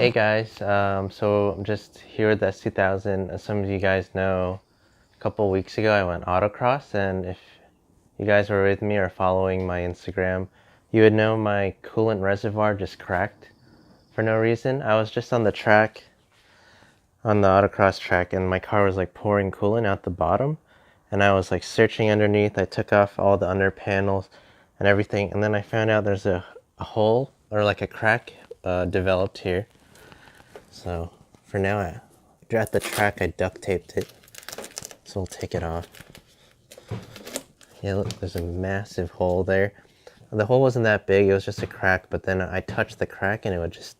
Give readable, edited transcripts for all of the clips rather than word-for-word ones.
Hey guys, so I'm just here with the S2000. As some of you guys know, a couple weeks ago I went autocross, and if you guys were with me or following my Instagram, you would know my coolant reservoir just cracked for no reason. I was just on the track, on the autocross track, and my car was like pouring coolant out the bottom, and I was like searching underneath. I took off all the under panels and everything, and then I found out there's a hole or like a crack developed here. So for now, at the track, I duct taped it. So we'll take it off. Yeah, look, there's a massive hole there. The hole wasn't that big, it was just a crack, but then I touched the crack and it would just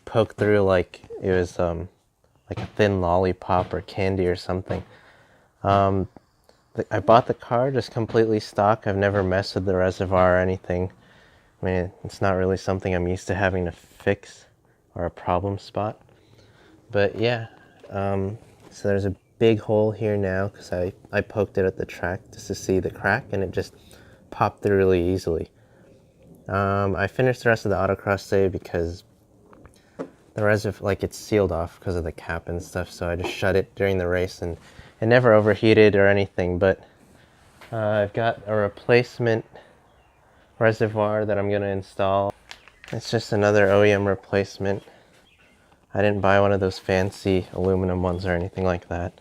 poke through like it was like a thin lollipop or candy or something. I bought the car just completely stock. I've never messed with the reservoir or anything. I mean, it's not really something I'm used to having to fix or a problem spot. But yeah, so there's a big hole here now because I poked it at the track just to see the crack, and it just popped through really easily. I finished the rest of the autocross day because the reservoir, like, it's sealed off because of the cap and stuff, so I just shut it during the race, and it never overheated or anything. But I've got a replacement reservoir that I'm going to install. It's just another OEM replacement. I didn't buy one of those fancy aluminum ones or anything like that.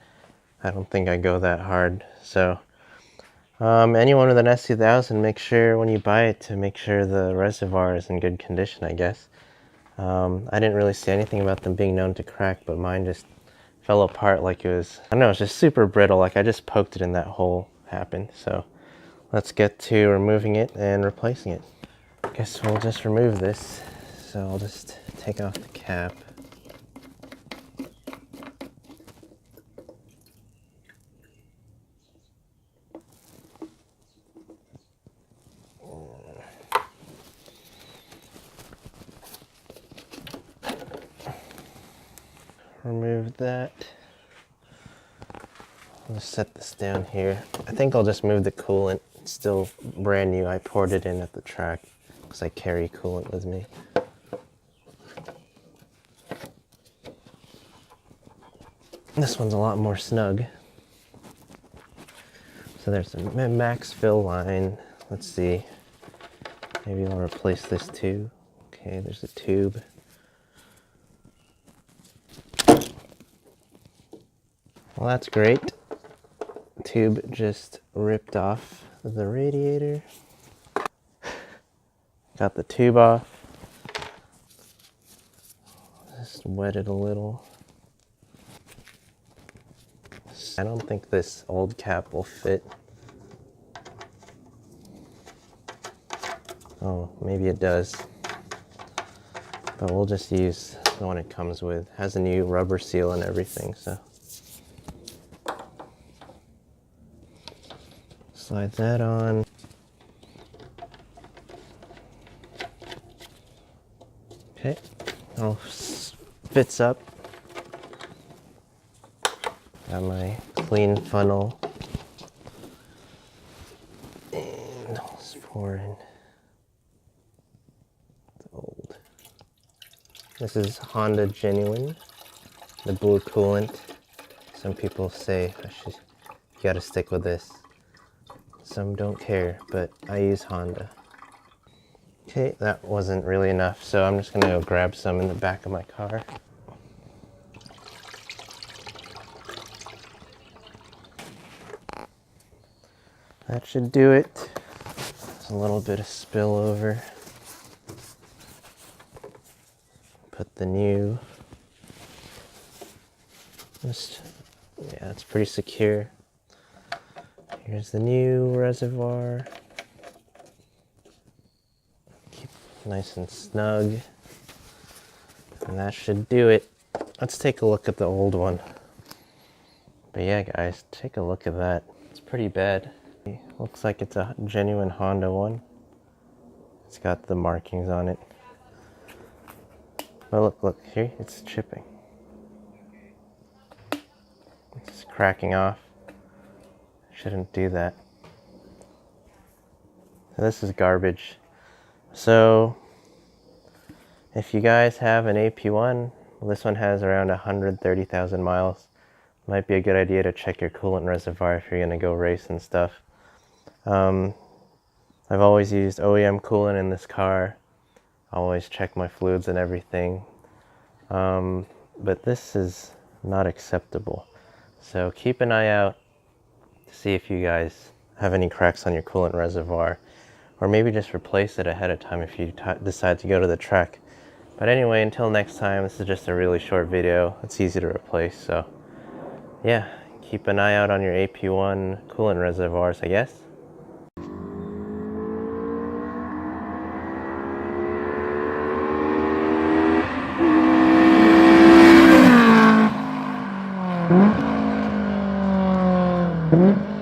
I don't think I go that hard. So anyone with an S2000, make sure when you buy it to make sure the reservoir is in good condition, I guess. I didn't really see anything about them being known to crack, but mine just fell apart like it was, I don't know, it's just super brittle. Like I just poked it and that hole happened. So let's get to removing it and replacing it. I guess we'll just remove this. So I'll just take off the cap. Remove that. I'll just set this down here. I think I'll just move the coolant. It's still brand new. I poured it in at the track because I carry coolant with me. This one's a lot more snug. So there's a max fill line. Let's see. Maybe I'll replace this too. Okay, there's a tube. Well, that's great. Tube just ripped off the radiator. Got the tube off. Just wet it a little. I don't think this old cap will fit. Oh, maybe it does. But we'll just use the one it comes with. It has a new rubber seal and everything, so. Slide that on. Okay, it all fits up. Got my clean funnel. And I'll just pour in the old. This is Honda Genuine, the blue coolant. Some people say you gotta stick with this. Some don't care, but I use Honda. Okay, that wasn't really enough, so I'm just gonna go grab some in the back of my car. That should do it. There's a little bit of spillover. Put the new, yeah, it's pretty secure. Here's the new reservoir. Keep it nice and snug. And that should do it. Let's take a look at the old one. But yeah, guys, take a look at that. It's pretty bad. Looks like it's a genuine Honda one. It's got the markings on it. But look, here, it's chipping. It's cracking off. Shouldn't do that. So this is garbage. So if you guys have an AP1, This one has around 130,000 miles. Might be a good idea to check your coolant reservoir if you're going to go race and stuff. I've always used OEM coolant in this car. I always check my fluids and everything. But this is not acceptable. So keep an eye out to see if you guys have any cracks on your coolant reservoir, or maybe just replace it ahead of time if you decide to go to the track. But anyway, until next time, this is just a really short video. It's easy to replace, so yeah, keep an eye out on your AP1 coolant reservoirs, I guess. Mm-hmm.